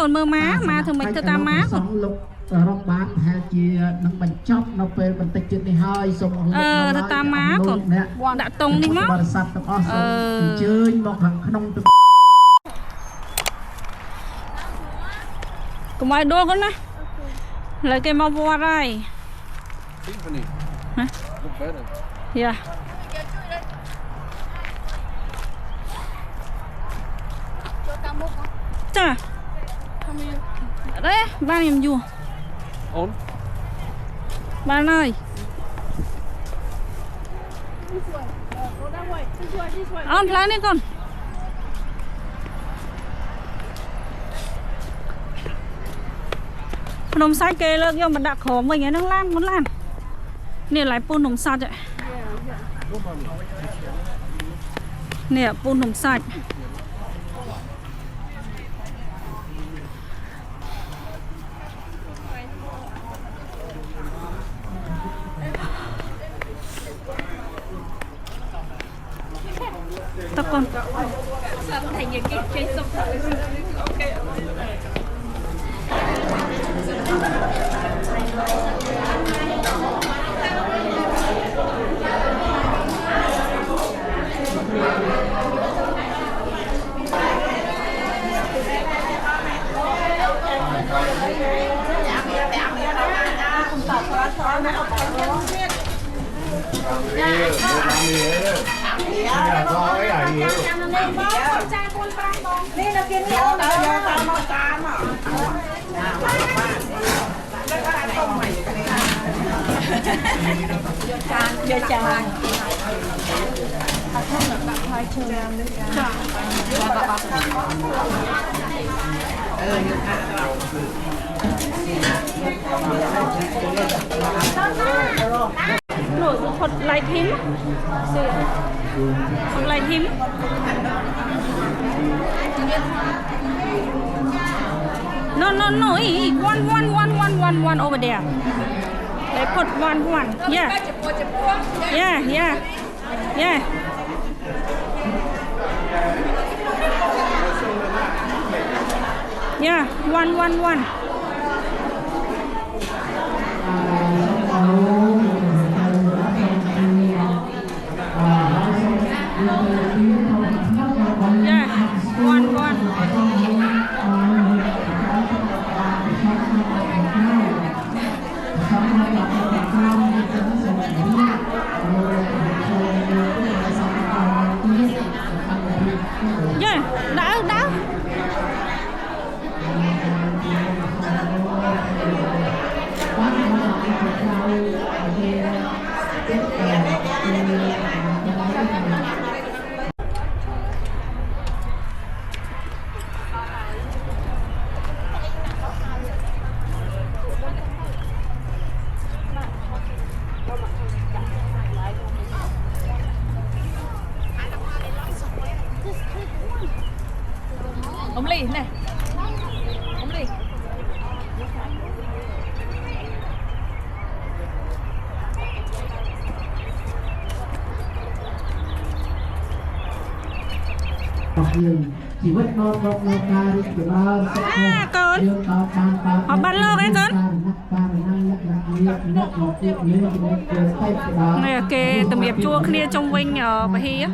mơ má thường mình ta má còn rong bán hay chi nâng bánh chóc nó về bánh tịch trên này hơi xong ta má còn đã tung đi mất chơi một thằng không được cùng ai đua con nè lấy cái mau vua đây hả dạ chà đấy ba em vua ba ơi on lại đi con nồng sai kê lên nhưng mà đã khó mình ấy đang lan muốn lan nè lại pun nồng sạch vậy nè pun nồng sạch tập con thành những cái chơi sông giờ chàng nổi một lại thím lại thím no one over there they put one yeah one đã ông Ly này ông Ly chỉ vứt nó ca của nó con họ bán lô cái con này kê tầm hiệp chua kia trong vinh ở bà Hi á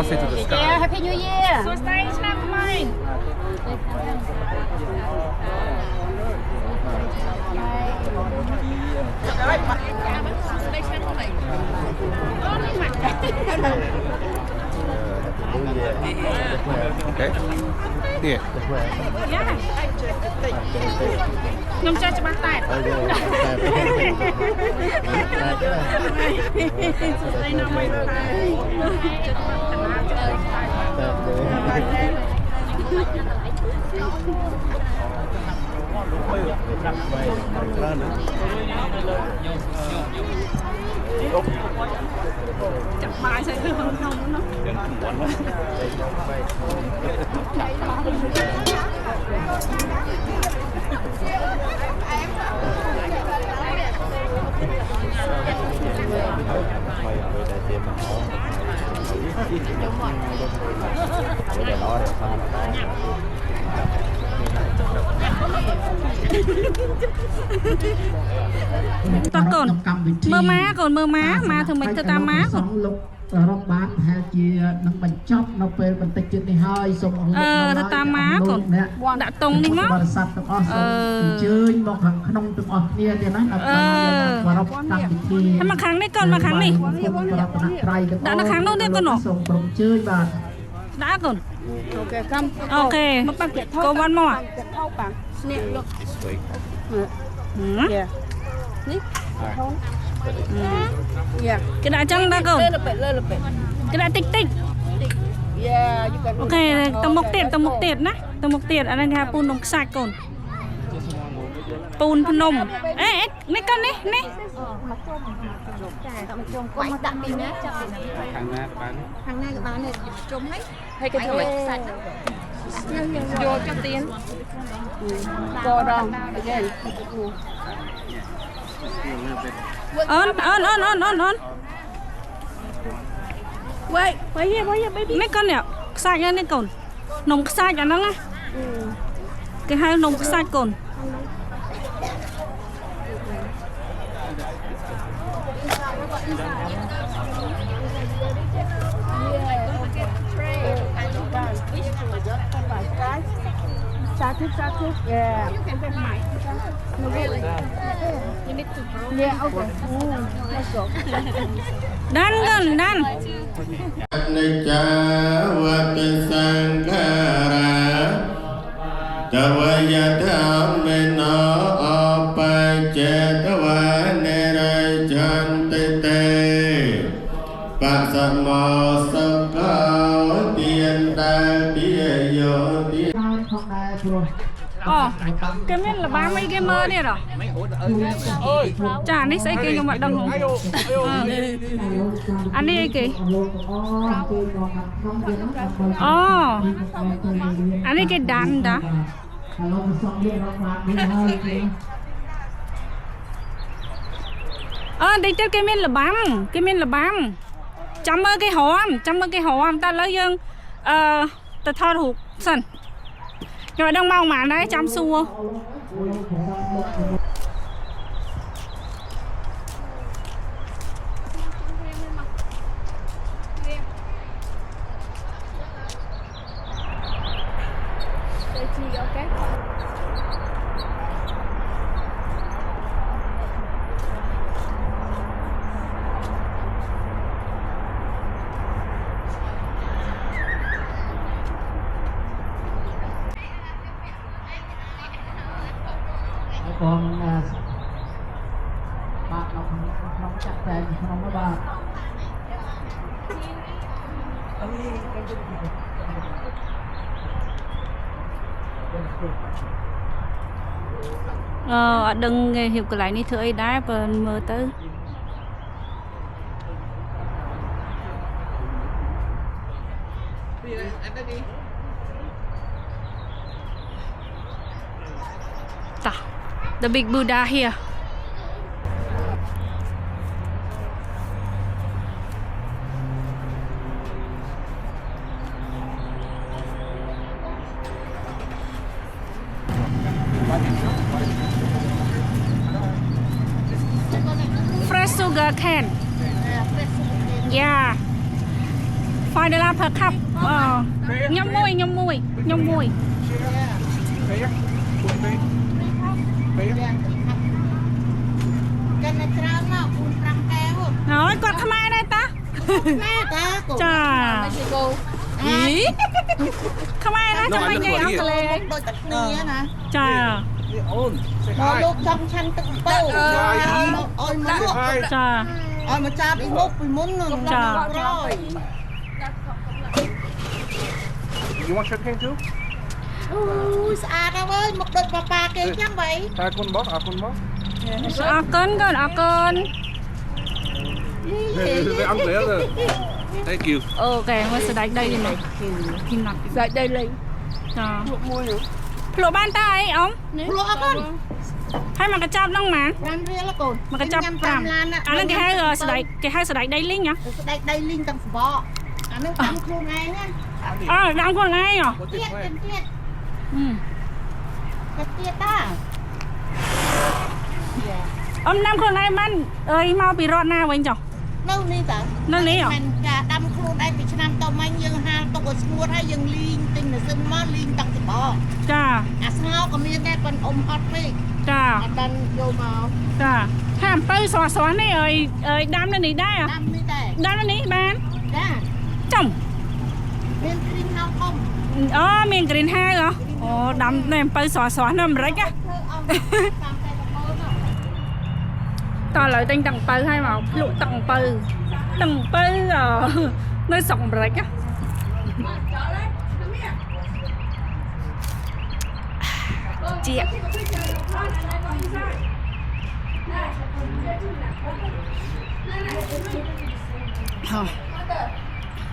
toss it to the sky. Yeah, Happy New Year. សួស្តីឆ្នាំថ្មី Okay. Yeah. យ៉ាខ្ញុំចេះច្បាស់តែសួស្តីណាមួយតែ Chặt bài sẽ cứ không không nó. Tao còn mơ má còn mơ má thường mình ta má còn រកបានប្រហែលជានឹងបញ្ចប់នៅពេលបន្តិចទៀតនេះហើយសូមអរគុណ ទៅតាមម៉ាកូនដាក់តុងនេះមក បរិស័ទទាំងអស់សូមអញ្ជើញមកខាងក្នុងទាំងអស់គ្នាទៀតណាដល់បរិបទកម្មវិធី ហើយមកខាងនេះកូនមកខាងនេះ ដាក់នៅខាងនោះទៀតកូន សូមក្រុមអញ្ជើញបាទ ដាក់កូន Ok, come. អូខេកូនបានមក Snip, look. Yeah. Yeah. គេដាក់ចឹងដែរកូន Little bit. គេដាក់តិចតិច Yeah, you can. អូខេទៅមុខទៀតទៅមុខទៀតណាទៅមុខទៀតអានេះគេហៅពូននំខ្សាច់កូនពូនភ្នំអេនេះកូននេះនេះ Quay đặt đi nè, chặt đi nè. Hàng nay các bạn này trúng ấy. Hay cái thôi sạch. Vô cho tiền. Go down again. អូនWait here baby នេះកូននេះខ្សាច់នេះកូននំខ្សាច់អាហ្នឹងណាគេហៅនំខ្សាច់កូន Satu. Yeah. Yeah, okay. Let's go. ដាន់កូនដាន់ អនិច្ចាវតិសង្ខារាតវយធម្មេណោអបច្ចេតវនិរិច្ឆន្តិតេបសមោសកោទានដែលទាយោទា ផងដែរព្រោះ អូគេមានលបាមអីគេមើលនេះហ៎ចានេះស្អីគេខ្ញុំអត់ដឹងហ៎អានេះអីគេអូអានេះគេដាន់តា ឥឡូវមកសងរៀបរកបាននេះហើយ តិចទៀតគេមានលបាំចាំមើលគេហមតែឥឡូវយើងទៅថតរូបសិនខ្ញុំអត់ដឹងមកម៉ានដែរចាំសួរ còn bạn nó chặt tay nó mới bà អត់ដឹងគេហៀបកន្លែងនេះធ្វើអីដែរបើមើលទៅតា The big Buddha here fresh sugar cane yeah $5 per cup ខ្ញុំមួយ กันในเช้าเนาะคุณรังแกว ហើយគាត់ខ្មែរដែរតា แม่ตากู ចា ไม่ใช่กู អីខ្មែរណាចាំមិននិយាយអង់គ្លេស โดยตัดเนื้อนะ ចា Own. Say พอ hi. ลูกช่องชั้นตึกเป้าอ้อยมาลูก Hi. ចា อ้อยมาจับอีมุกไปมุนนึงร้อย You want champagne too? อู้สะอาดนะเว้ยมุกโดยปลาปลาเกยจังไว้ Tag one box, half one box. អរគុណកូនអរគុណ Về ăn lẻ rồi. Thank you. អូខេមកស្ដេចដីនេះគីណាត់ ใส่ได้เลย ចា Mua nhiều. ភ្លក់បានតើអីអ៊ំ พลุกัน ហើយមកកញ្ចប់ហ្នឹងហ្មង รันเรียแล้วกู មកកញ្ចប់5 ล้าน អាហ្នឹងគេហៅស្ដេចស្ដេចដីលីងហ៎ ได้ลิงตังสบออันนั้นตามครูไงเนี่ย ដាំខ្លួនឯងហ៎ What เตี้ they ย play? เป็นเตี้ย អឺ เตี้ยต้า អ៊ំដាំខ្លួនឯងបានអើយមកពីរដ្ឋណាវិញចុះ នៅនេះតា នៅនេះហ៎ មិនចាដាំខ្លួនឯងពីឆ្នាំតមាញ់យើងហាលទុកឲ្យស្ងួតហើយយើងលីងទិញនៅសិនមកលីងតាំងសប ចា អាស្ងោក៏មានដែរប៉ុនអ៊ំអត់ពេក ចា អត់បានយកមក ចាថាអំពៅស្រស់ៗនេះអើយដាំនៅនេះដែរ ដាំនេះដែរ ដាំនៅនេះបាន ចា ចំ មានគ្រីមហៅធំ អូមាន green house ហ៎អូដាំនៅអំពៅស្រស់ៗនៅអាមេរិកហ៎ ធ្វើអស់តាមតែតមើលមក តើឥឡូវទិញទាំងអំពៅឲ្យមកភ្លក់ទាំងអំពៅនៅស្រុកអាមេរិកហ៎ជា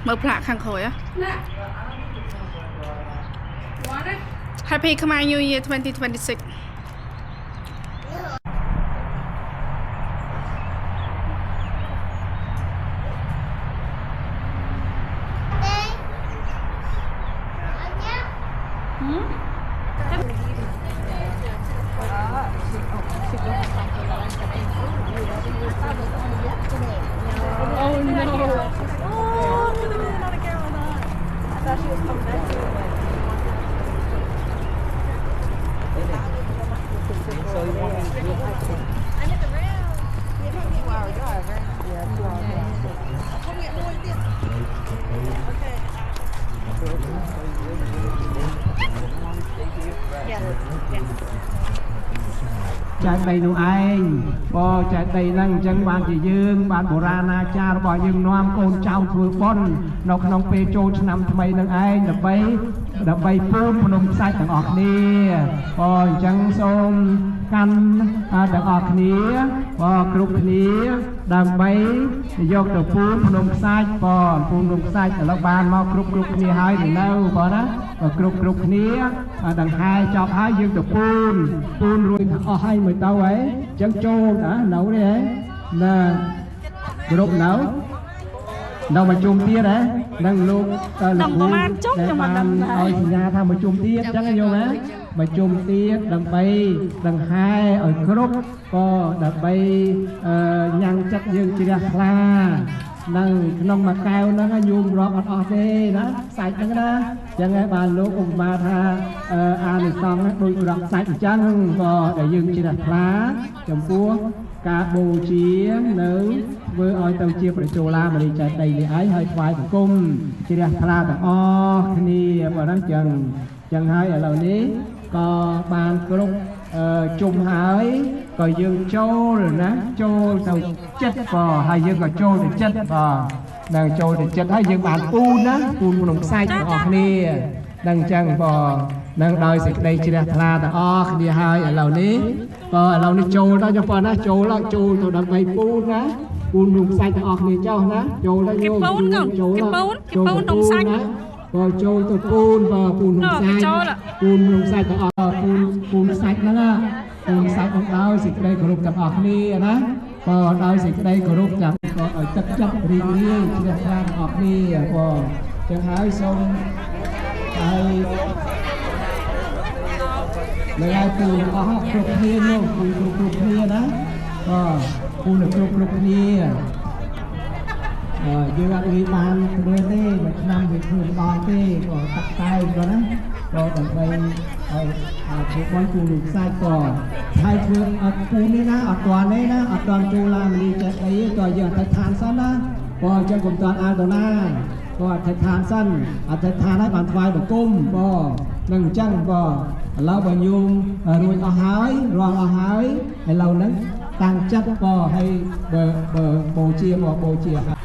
មើលផ្លាកខាងក្រោយហ៎ Happy Khmer New Year 2026ចែកដីនោះឯងបើចែកដីហ្នឹងអញ្ចឹងបានជាយើងបានបុរាណាចារ្យរបស់យើងនាំកូនចៅធ្វើបុណ្យនៅក្នុងពេលចូលឆ្នាំថ្មីនឹងឯងដើម្បីពូនភ្នំខ្សាច់ទាំងអស់គ្នាបើអញ្ចឹងសូមកាន់ទាំងអស់គ្នាបើគ្រប់គ្នាដើម្បីយកទៅពូនភ្នំខ្សាច់បើពូនភ្នំខ្សាច់ឥឡូវបានមកគ្រប់គ្នាហើយនៅបើណាបើគ្រប់គ្នាដង្ហែចប់ហើយយើងទៅពូនរួចអស់ហើយមួយទៅហើយអញ្ចឹងចូលណានៅនេះហ៎ណាគ្រប់នៅមកជុំទៀតហ៎នឹងលោកលោកគ្រូដែលបានឲ្យសញ្ញាថាមកជុំទៀតអញ្ចឹងយល់ណាមកជុំទៀតដើម្បីដង្ហែឲ្យគ្រប់ក៏ដើម្បីញ៉ាំងចិត្តយើងជ្រះថ្លានៅក្នុងមួយកែវហ្នឹងញោមរាប់អត់អស់ទេណាសាច់ហ្នឹងណាអញ្ចឹងហើយបានលោកឧបមាថាអានិសង្ឃដូចរាប់សាច់អញ្ចឹងក៏ដែលយើងជ្រះថ្លាចំពោះការបូជានៅធ្វើឲ្យទៅជាបញ្ចូលឡាមនីចែកដីនេះឯងហើយថ្វាយបង្គំជ្រះថ្លាទាំងអស់គ្នាបើហ្នឹងចឹងហើយឥឡូវនេះក៏បានគ្រប់ជុំហើយក៏យើងចូលណាចូលទៅចិត្តក៏ហើយយើងក៏ចូលទៅចិត្តក៏នឹងចូលទៅចិត្តហើយយើងបានពូនណាពូនក្នុងខ្សាច់ទាំងអស់គ្នានឹងអញ្ចឹងក៏នឹងដោយសេចក្តីជ្រះថ្លាទាំងអស់គ្នាហើយឥឡូវនេះក៏ឥឡូវនេះចូលទៅចុះប៉ុណ្ណាចូលទៅដើម្បីពូនណាពូនក្នុងខ្សាច់ទាំងអស់គ្នាចុះណាចូលទៅយកចូលក្នុងខ្សាច់ក៏ចូលទៅពូនពូនក្នុងខ្សាច់ពូនក្នុងខ្សាច់ទាំងអស់ពូនខ្សាច់ហ្នឹងណាពូនខ្សាច់អង្គដោយសេចក្តីគោរពទាំងអស់គ្នាណាក៏ដោយសេចក្តីគោរពចាំក៏ឲ្យទឹកចិត្តរីករាយជ្រះថ្លាទាំងអស់គ្នាក៏ចឹងហើយសូមហើយនៅឲ្យពូនអស់គ្រប់គ្នានោះពូនគ្រប់គ្នាណាក៏ពូនគ្រប់គ្នា យើងអត់ងាយបានធ្វើទេមួយឆ្នាំវាធ្វើដល់ទេក៏តាក់តែងក៏ណាក៏ដើម្បីឲ្យធ្វើបន់គូលោកខ្សែក៏ហើយធ្វើអត់គូនេះណាអត់ទាន់ទេណាអត់ទាន់ចូលឡាមនីចេះអីក៏យើងអធិដ្ឋានសិនណាក៏អញ្ចឹងកុំតាន់អាលដុល្លារក៏អធិដ្ឋានសិនអធិដ្ឋានឲ្យបានថ្វាយបង្គំក៏នឹងអញ្ចឹងក៏ឥឡូវបើញោមរួចអស់ហើយរាល់អស់ហើយឥឡូវហ្នឹងតាំងចិត្តក៏ឲ្យបើបូជាមកបូជា